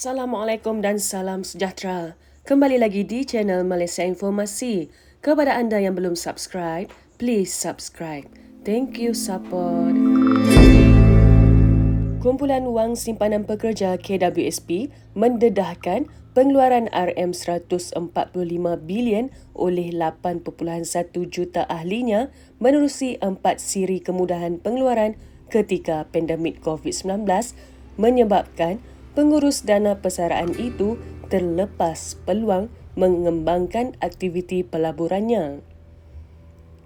Assalamualaikum dan salam sejahtera. Kembali lagi di channel Malaysia Informasi. Kepada anda yang belum subscribe, please subscribe. Thank you support. Kumpulan Wang Simpanan Pekerja KWSP mendedahkan pengeluaran RM145 bilion oleh 8.1 juta ahlinya menerusi 4 siri kemudahan pengeluaran ketika pandemik COVID-19 menyebabkan pengurus dana persaraan itu terlepas peluang mengembangkan aktiviti pelaburannya.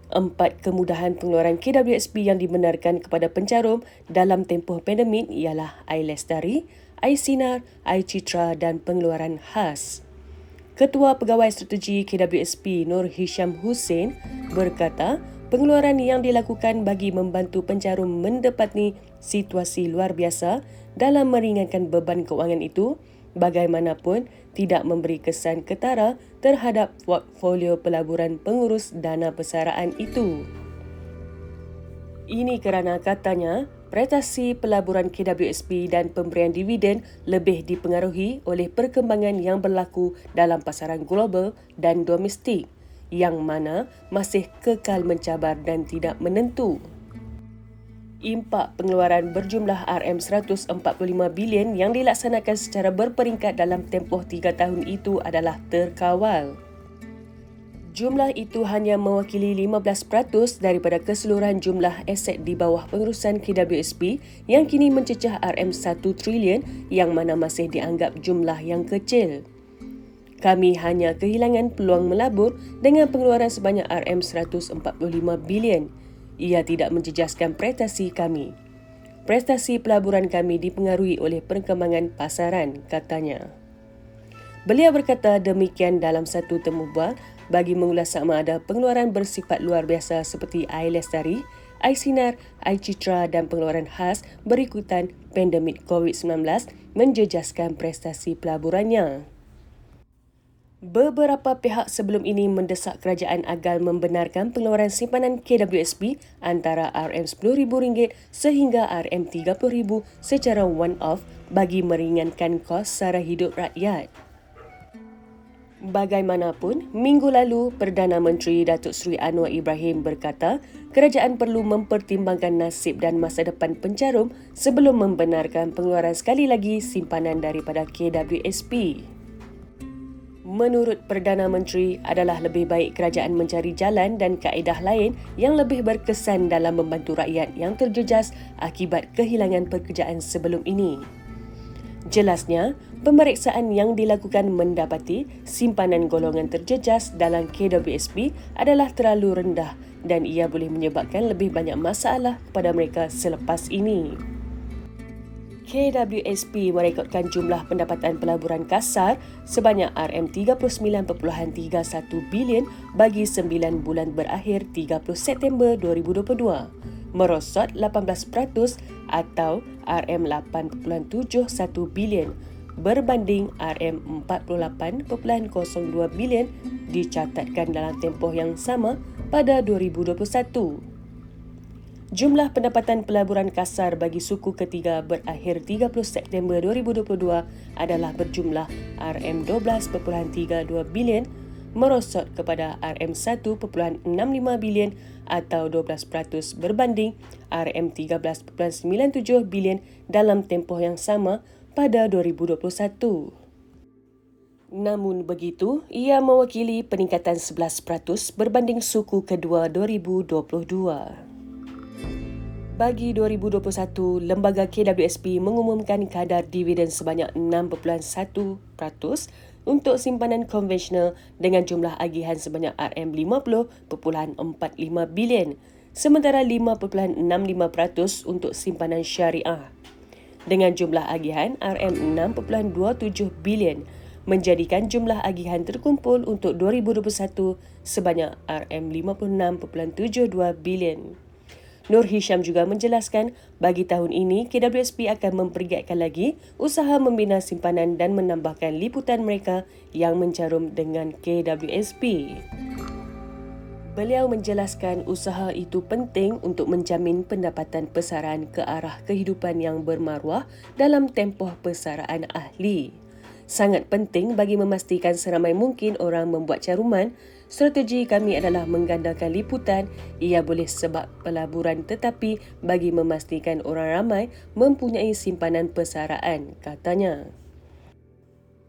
4 kemudahan pengeluaran KWSP yang dibenarkan kepada pencarum dalam tempoh pandemik ialah iLestari, iSinar, iCitra dan pengeluaran khas. Ketua Pegawai Strategi KWSP Nur Hisham Hussein berkata, pengeluaran yang dilakukan bagi membantu pencarum mendapati situasi luar biasa dalam meringankan beban kewangan itu, bagaimanapun tidak memberi kesan ketara terhadap portfolio pelaburan pengurus dana persaraan itu. Ini kerana katanya, prestasi pelaburan KWSP dan pemberian dividen lebih dipengaruhi oleh perkembangan yang berlaku dalam pasaran global dan domestik, yang mana masih kekal mencabar dan tidak menentu. Impak pengeluaran berjumlah RM145 bilion yang dilaksanakan secara berperingkat dalam tempoh 3 tahun itu adalah terkawal. Jumlah itu hanya mewakili 15% daripada keseluruhan jumlah aset di bawah pengurusan KWSP yang kini mencecah RM1 trilion yang mana masih dianggap jumlah yang kecil. Kami hanya kehilangan peluang melabur dengan pengeluaran sebanyak RM145 bilion. Ia tidak menjejaskan prestasi kami. Prestasi pelaburan kami dipengaruhi oleh perkembangan pasaran, katanya. Beliau berkata demikian dalam satu temu bual bagi mengulas sama ada pengeluaran bersifat luar biasa seperti iLestari, iSinar, iCitra dan pengeluaran khas berikutan pandemik COVID-19 menjejaskan prestasi pelaburannya. Beberapa pihak sebelum ini mendesak kerajaan agar membenarkan pengeluaran simpanan KWSP antara RM10,000 sehingga RM30,000 secara one-off bagi meringankan kos sara hidup rakyat. Bagaimanapun, minggu lalu Perdana Menteri Datuk Seri Anwar Ibrahim berkata kerajaan perlu mempertimbangkan nasib dan masa depan pencarum sebelum membenarkan pengeluaran sekali lagi simpanan daripada KWSP. Menurut Perdana Menteri, adalah lebih baik kerajaan mencari jalan dan kaedah lain yang lebih berkesan dalam membantu rakyat yang terjejas akibat kehilangan pekerjaan sebelum ini. Jelasnya, pemeriksaan yang dilakukan mendapati simpanan golongan terjejas dalam KWSP adalah terlalu rendah dan ia boleh menyebabkan lebih banyak masalah kepada mereka selepas ini. KWSP merekodkan jumlah pendapatan pelaburan kasar sebanyak RM39.31 bilion bagi 9 bulan berakhir 30 September 2022, merosot 18% atau RM8.71 bilion berbanding RM48.02 bilion dicatatkan dalam tempoh yang sama pada 2021. Jumlah pendapatan pelaburan kasar bagi suku ketiga berakhir 30 September 2022 adalah berjumlah RM12.32 bilion, merosot kepada RM1.65 bilion atau 12% berbanding RM13.97 bilion dalam tempoh yang sama pada 2021. Namun begitu, ia mewakili peningkatan 11% berbanding suku kedua 2022. Bagi 2021, lembaga KWSP mengumumkan kadar dividen sebanyak 6.1% untuk simpanan konvensional dengan jumlah agihan sebanyak RM50.45 bilion, sementara 5.65% untuk simpanan syariah dengan jumlah agihan RM6.27 bilion, menjadikan jumlah agihan terkumpul untuk 2021 sebanyak RM56.72 bilion. Nur Hisham juga menjelaskan bagi tahun ini KWSP akan mempergiatkan lagi usaha membina simpanan dan menambahkan liputan mereka yang mencarum dengan KWSP. Beliau menjelaskan usaha itu penting untuk menjamin pendapatan persaraan ke arah kehidupan yang bermaruah dalam tempoh persaraan ahli. Sangat penting bagi memastikan seramai mungkin orang membuat caruman. Strategi kami adalah menggandakan liputan. Ia boleh sebab pelaburan tetapi bagi memastikan orang ramai mempunyai simpanan persaraan, katanya.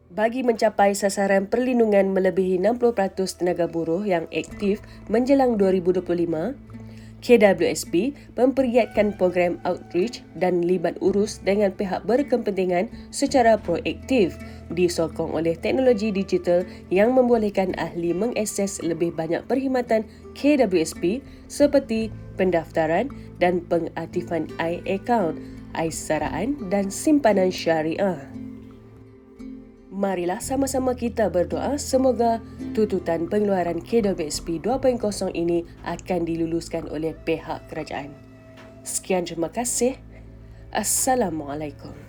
Bagi mencapai sasaran perlindungan melebihi 60% tenaga buruh yang aktif menjelang 2025, KWSP mempergiatkan program outreach dan libat urus dengan pihak berkepentingan secara proaktif, disokong oleh teknologi digital yang membolehkan ahli mengakses lebih banyak perkhidmatan KWSP seperti pendaftaran dan pengaktifan iAccount, iSaraan dan simpanan syariah. Marilah sama-sama kita berdoa semoga tuntutan pengeluaran KWSP 2.0 ini akan diluluskan oleh pihak kerajaan. Sekian, terima kasih. Assalamualaikum.